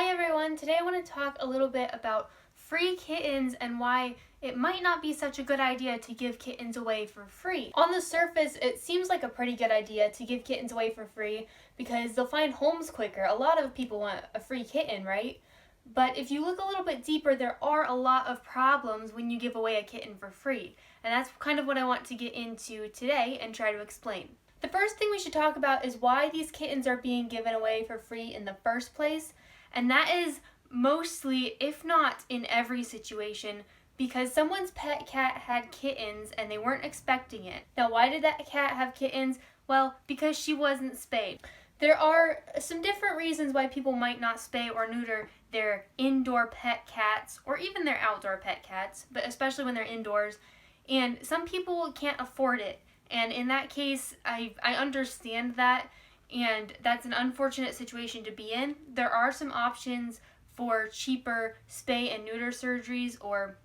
Hi everyone, today I want to talk a little bit about free kittens and why it might not be such a good idea to give kittens away for free. On the surface, it seems like a pretty good idea to give kittens away for free because they'll find homes quicker. A lot of people want a free kitten, right? But if you look a little bit deeper, there are a lot of problems when you give away a kitten for free. And that's kind of what I want to get into today and try to explain. The first thing we should talk about is why these kittens are being given away for free in the first place. And that is mostly, if not in every situation, because someone's pet cat had kittens and they weren't expecting it. Now, why did that cat have kittens? Well, because she wasn't spayed. There are some different reasons why people might not spay or neuter their indoor pet cats or even their outdoor pet cats, but especially when they're indoors. And some people can't afford it. And in that case, I understand that, and that's an unfortunate situation to be in. There are some options for cheaper spay and neuter surgeries or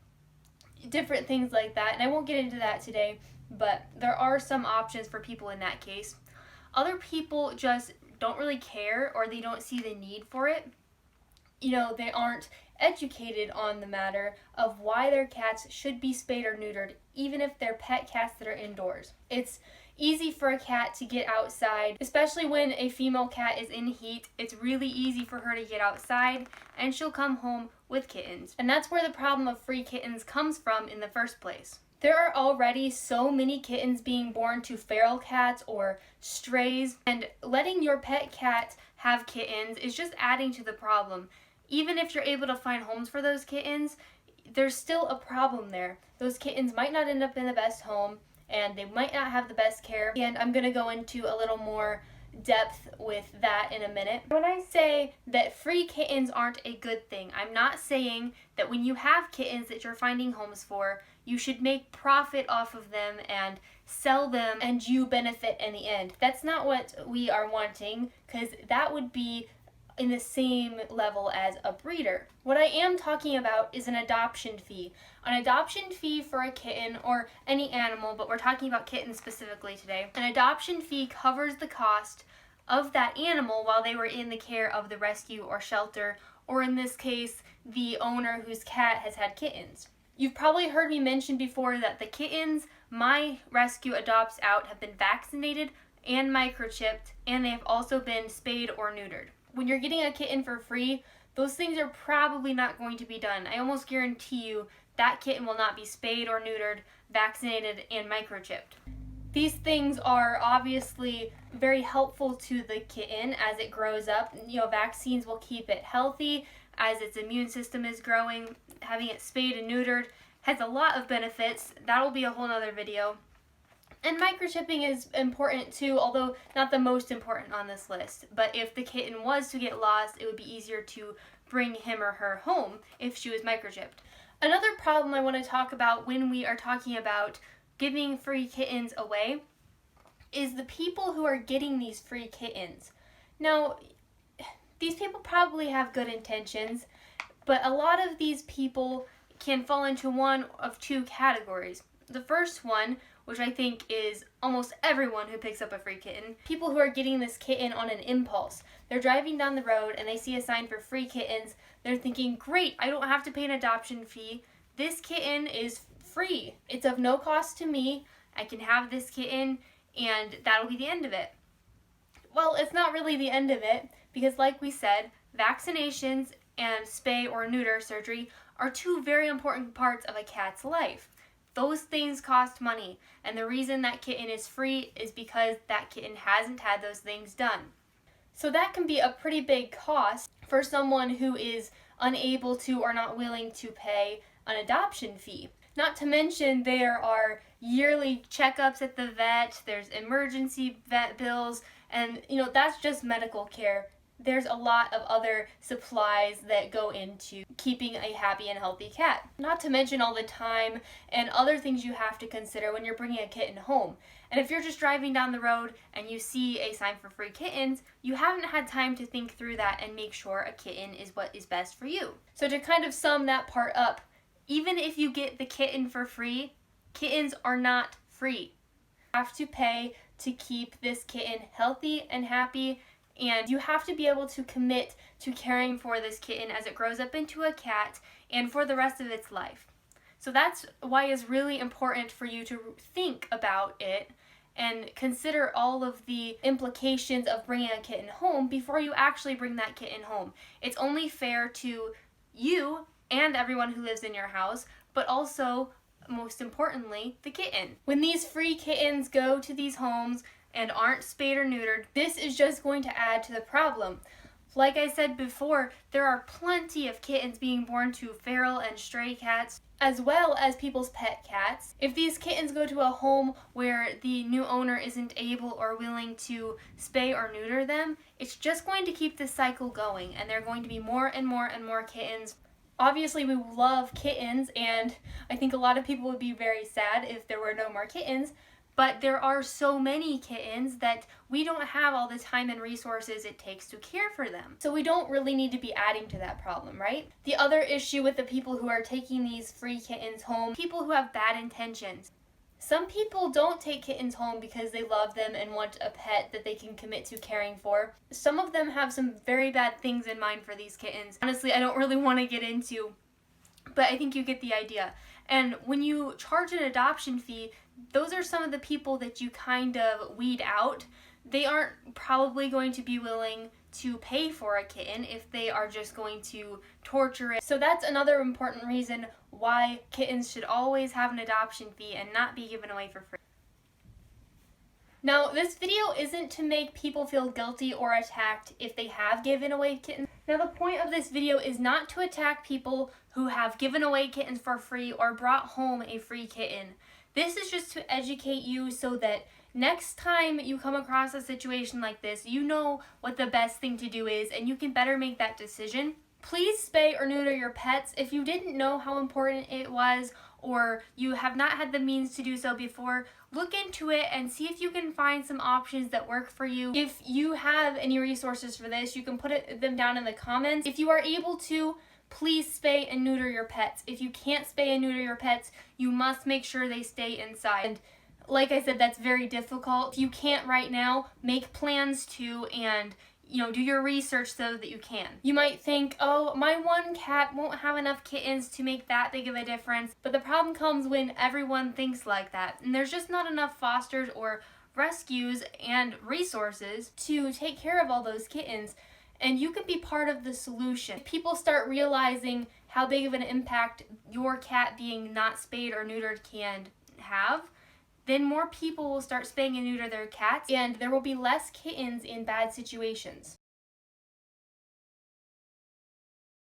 different things like that, and I won't get into that today, but there are some options for people in that case. Other people just don't really care or they don't see the need for it. They aren't educated on the matter of why their cats should be spayed or neutered, even if they're pet cats that are indoors. It's easy for a cat to get outside, especially when a female cat is in heat. It's really easy for her to get outside and she'll come home with kittens. And that's where the problem of free kittens comes from in the first place. There are already so many kittens being born to feral cats or strays, and letting your pet cat have kittens is just adding to the problem. Even if you're able to find homes for those kittens, there's still a problem there. Those kittens might not end up in the best home, and they might not have the best care, and I'm going to go into a little more depth with that in a minute. When I say that free kittens aren't a good thing, I'm not saying that when you have kittens that you're finding homes for, you should make profit off of them and sell them and you benefit in the end. That's not what we are wanting, because that would be in the same level as a breeder. What I am talking about is an adoption fee. An adoption fee for a kitten or any animal, but we're talking about kittens specifically today. An adoption fee covers the cost of that animal while they were in the care of the rescue or shelter, or in this case, the owner whose cat has had kittens. You've probably heard me mention before that the kittens my rescue adopts out have been vaccinated and microchipped, and they have also been spayed or neutered. When you're getting a kitten for free, those things are probably not going to be done. I almost guarantee you that kitten will not be spayed or neutered, vaccinated, and microchipped. These things are obviously very helpful to the kitten as it grows up. Vaccines will keep it healthy as its immune system is growing. Having it spayed and neutered has a lot of benefits. That will be a whole nother video. And microchipping is important too, although not the most important on this list. But if the kitten was to get lost, it would be easier to bring him or her home if she was microchipped. Another problem I want to talk about when we are talking about giving free kittens away is the people who are getting these free kittens. Now, these people probably have good intentions, but a lot of these people can fall into one of two categories. The first one, which I think is almost everyone who picks up a free kitten, people who are getting this kitten on an impulse. They're driving down the road and they see a sign for free kittens. They're thinking, great, I don't have to pay an adoption fee. This kitten is free. It's of no cost to me. I can have this kitten and that'll be the end of it. Well, it's not really the end of it because, like we said, vaccinations and spay or neuter surgery are two very important parts of a cat's life. Those things cost money, and the reason that kitten is free is because that kitten hasn't had those things done. So that can be a pretty big cost for someone who is unable to or not willing to pay an adoption fee. Not to mention there are yearly checkups at the vet, there's emergency vet bills, and that's just medical care. There's a lot of other supplies that go into keeping a happy and healthy cat. Not to mention all the time and other things you have to consider when you're bringing a kitten home. And if you're just driving down the road and you see a sign for free kittens, you haven't had time to think through that and make sure a kitten is what is best for you. So to kind of sum that part up, even if you get the kitten for free, kittens are not free. You have to pay to keep this kitten healthy and happy and you have to be able to commit to caring for this kitten as it grows up into a cat and for the rest of its life. So that's why it's really important for you to think about it and consider all of the implications of bringing a kitten home before you actually bring that kitten home. It's only fair to you and everyone who lives in your house, but also, most importantly, the kitten. When these free kittens go to these homes and aren't spayed or neutered, this is just going to add to the problem. Like I said before, there are plenty of kittens being born to feral and stray cats, as well as people's pet cats. If these kittens go to a home where the new owner isn't able or willing to spay or neuter them, it's just going to keep this cycle going, and there are going to be more and more and more kittens. Obviously, we love kittens, and I think a lot of people would be very sad if there were no more kittens, but there are so many kittens that we don't have all the time and resources it takes to care for them. So we don't really need to be adding to that problem, right? The other issue with the people who are taking these free kittens home, people who have bad intentions. Some people don't take kittens home because they love them and want a pet that they can commit to caring for. Some of them have some very bad things in mind for these kittens. Honestly, I don't really want to get into, but I think you get the idea. And when you charge an adoption fee, those are some of the people that you kind of weed out. They aren't probably going to be willing to pay for a kitten if they are just going to torture it. So that's another important reason why kittens should always have an adoption fee and not be given away for free. Now, this video isn't to make people feel guilty or attacked if they have given away kittens. Now, the point of this video is not to attack people who have given away kittens for free or brought home a free kitten. This is just to educate you so that next time you come across a situation like this, you know what the best thing to do is and you can better make that decision. Please spay or neuter your pets. If you didn't know how important it was or you have not had the means to do so before, look into it and see if you can find some options that work for you. If you have any resources for this, you can put them down in the comments. If you are able to, please spay and neuter your pets. If you can't spay and neuter your pets, you must make sure they stay inside. And like I said, that's very difficult. If you can't right now, make plans to and do your research so that you can. You might think, oh, my one cat won't have enough kittens to make that big of a difference. But the problem comes when everyone thinks like that. And there's just not enough fosters or rescues and resources to take care of all those kittens. And you can be part of the solution. If people start realizing how big of an impact your cat being not spayed or neutered can have, then more people will start spaying and neuter their cats, and there will be less kittens in bad situations.